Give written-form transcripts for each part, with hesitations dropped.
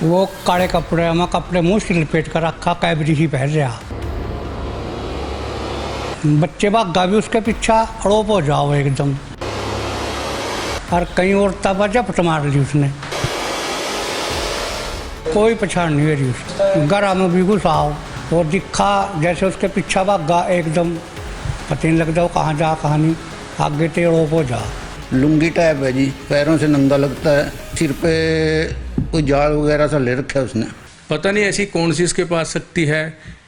वो काले कपड़े में कपड़े मुँह से लपेट कर रखा, कैबरी ही पहन रहा। बच्चे भागा भी उसके पीछा, अड़ोप हो जाओ एकदम। और कहीं और तब झपट मार ली उसने, कोई पहचान नहीं रही उसकी। गरा में भी घुसाओ और दिखा जैसे उसके पीछा भागा एकदम, पता नहीं लगता वो कहाँ जा कहाँ नहीं, आगे टेढ़ोप हो जा। लुंगी टाइप है जी, पैरों से नंगा लगता है, सिर पे कोई जाल वगैरह सा ले रखा है उसने। पता नहीं ऐसी कौन सी इसके पास शक्ति है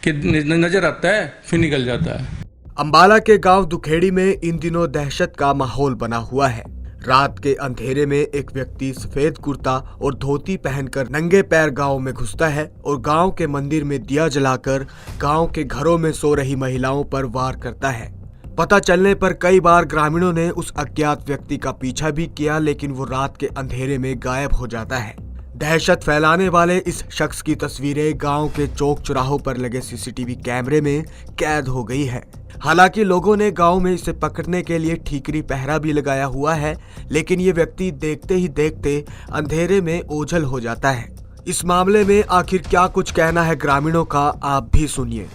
कि नजर आता है फिर निकल जाता है। अंबाला के गांव दुखेड़ी में इन दिनों दहशत का माहौल बना हुआ है। रात के अंधेरे में एक व्यक्ति सफेद कुर्ता और धोती पहनकर नंगे पैर गांव में घुसता है और गांव के मंदिर में दिया जलाकर गांव के घरों में सो रही महिलाओं पर वार करता है। पता चलने पर कई बार ग्रामीणों ने उस अज्ञात व्यक्ति का पीछा भी किया, लेकिन वो रात के अंधेरे में गायब हो जाता है। दहशत फैलाने वाले इस शख्स की तस्वीरें गांव के चौक चौराहों पर लगे सीसीटीवी कैमरे में कैद हो गई है। हालांकि लोगों ने गांव में इसे पकड़ने के लिए ठीकरी पहरा भी लगाया हुआ है, लेकिन ये व्यक्ति देखते ही देखते अंधेरे में ओझल हो जाता है। इस मामले में आखिर क्या कुछ कहना है ग्रामीणों का, आप भी सुनिए।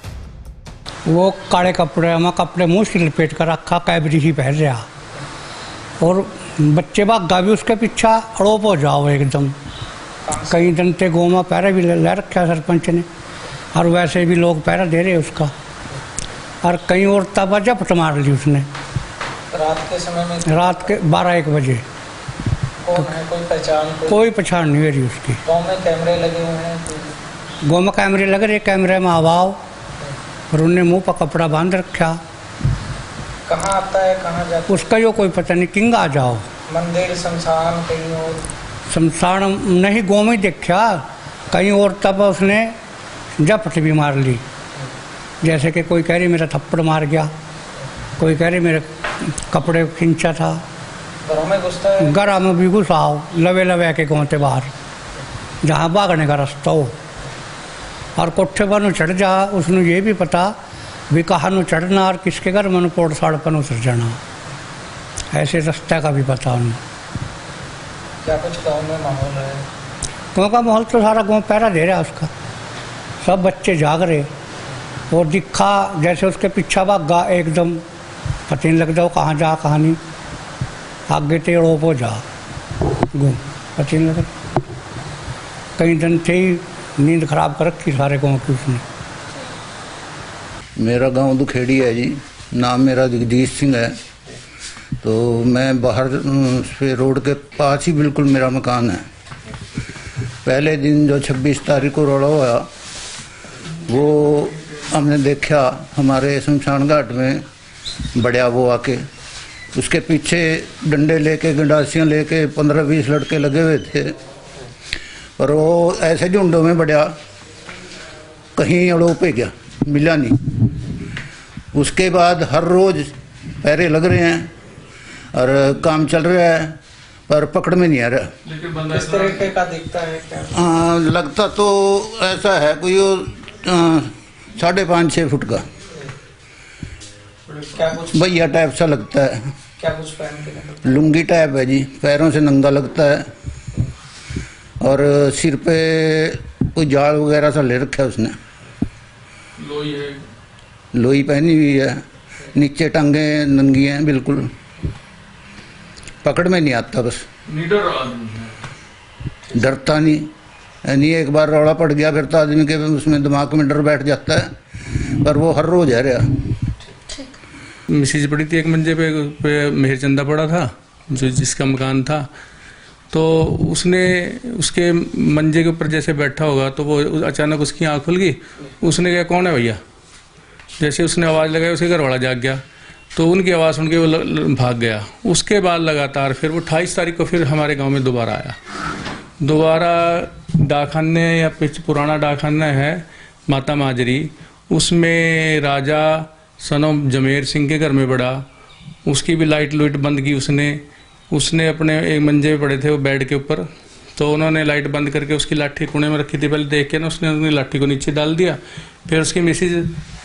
वो काले कपड़े में कपड़े मुँह से लपेट कर रखा, कैबरी ही पहन रहा। और बच्चे भागा भी उसके पीछा, अड़ोप हो जाओ एकदम। कई जनते गाँव में पैरा भी ले रखा सरपंच ने, और वैसे भी लोग पैरा दे रहे उसका। और कहीं और तब झपट मार ली उसने रात के समय में, रात के 12-1 बजे। कौन है, कोई पहचान नहीं रही उसकी। गाँव में कैमरे लगे हुए हैं, गाँव में कैमरे लग रहे, कैमरे में आवाओ और उन्हें मुंह पर कपड़ा बांध रखा। कहाँ आता है कहाँ जाता है उसका जो कोई पता नहीं, किंग आ जाओ। मंदिर शमशान कहीं और, शमशान नहीं, गाँव में देखा कहीं और, तब उसने झपट भी मार ली। जैसे कि कोई कह रही मेरा थप्पड़ मार गया, कोई कह रही मेरे कपड़े खींचा था। घरों में घुसता है, गरा में भी घुसाओ, लवे लवे के गाँव के बाहर जहाँ भागने का रास्ता हो। और कोठे पर चढ़ जा, उसने ये भी पता भी कहाँ चढ़ना और किसके घर में कोट साड़ पर उतर जाना, ऐसे रास्ते का भी पता उन्हें। क्या कुछ गाँव में माहौल है? गाँव का माहौल तो सारा गाँव पैरा दे रहा उसका, सब बच्चे जाग रहे। और दिखा जैसे उसके पीछा भागा एकदम, पता नहीं लगता वो कहाँ जा कहाँ नहीं, आगे टेढ़ोप हो जा घूम, पता नहीं लगता। कई दिन थे ही नींद खराब कर रखी सारे गाँव की उसने। मेरा गांव दुखेड़ी है जी, नाम मेरा जगदीश सिंह है। तो मैं बाहर से रोड के पास ही बिल्कुल मेरा मकान है। पहले दिन जो 26 तारीख को रोड़ा हुआ, वो हमने देखा हमारे शमशान घाट में बढ़िया वो आके, उसके पीछे डंडे लेके गंडासियाँ लेके 15-20 लड़के लगे हुए थे। और वो ऐसे झुंडों में बढ़िया कहीं अड़ोप पे गया, मिला नहीं। उसके बाद हर रोज़ पैरे लग रहे हैं और काम चल रहा है, पर पकड़ में नहीं आ रहा। किस तरीके का दिखता है क्या? लगता तो ऐसा है कोई 5.5-6 फुट का क्या कुछ भैया टाइप सा लगता है। क्या कुछ पहन के? लुंगी टाइप है जी, पैरों से नंगा लगता है और सिर पे कोई जाल वगैरह सा ले रखा है उसने। लोई है, लोई पहनी हुई है, नीचे टांगे नंगी हैं बिल्कुल, पकड़ में नहीं आता। बस नीडर आदमी है, डरता नहीं, एक बार रौला पड़ गया फिर तो आदमी के उसमें दिमाग में डर बैठ जाता है, पर वो हर रोज है रहा। मिसेज पड़ी थी एक मंजे पे मेहर चंदा पड़ा था, जो जिसका मकान था। तो उसने उसके मंजे के ऊपर जैसे बैठा होगा तो वो अचानक उसकी आँख खुल गई। उसने कहा कौन है भैया, जैसे उसने आवाज़ लगाई उसके घर वाला जाग गया, तो उनकी आवाज़ सुन के वो भाग गया। उसके बाद लगातार फिर वो 28 तारीख को फिर हमारे गांव में दोबारा आया। दोबारा डाकखाने या पुराना डाकखाना है माता माजरी, उसमें राजा सनो जमेर सिंह के घर में पड़ा। उसकी भी लाइट लूट बंद की उसने अपने एक मंजे पे पड़े थे वो बेड के ऊपर, तो उन्होंने लाइट बंद करके उसकी लाठी कुएं में रखी थी। पहले देख के ना उसने अपनी लाठी को नीचे डाल दिया, फिर उसकी मिसेज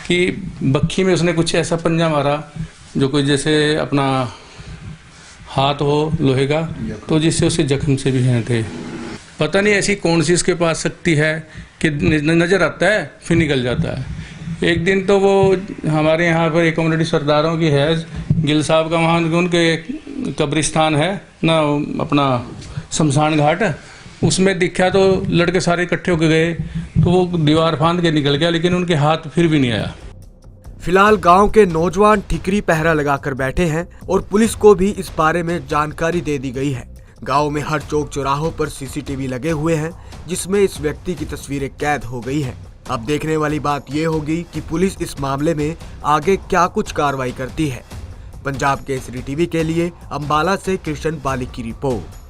की बक्खी में उसने कुछ ऐसा पंजा मारा जो कोई जैसे अपना हाथ हो लोहे का, तो जिससे उसके जख्म से भी हैं थे। पता नहीं ऐसी कौन सी इसके पास शक्ति है कि नज़र आता है फिर निकल जाता है। एक दिन तो वो हमारे यहाँ पर एक कम्युनिटी सरदारों की है, गिल साहब का, वहाँ उनके कब्रिस्तान है ना, अपना शमशान घाट, उसमें दिखा तो लड़के सारे इकट्ठे होकर गए तो वो दीवार फांद के निकल गया, लेकिन उनके हाथ फिर भी नहीं आया। फिलहाल गांव के नौजवान ठिकरी पहरा लगाकर बैठे हैं और पुलिस को भी इस बारे में जानकारी दे दी गई है। गांव में हर चौक चौराहों पर सीसीटीवी लगे हुए हैं जिसमें इस व्यक्ति की तस्वीरें कैद हो गई हैं। अब देखने वाली बात ये होगी कि पुलिस इस मामले में आगे क्या कुछ कार्रवाई करती है। पंजाब केसरी टीवी के लिए अंबाला से कृष्ण बालिक की रिपोर्ट।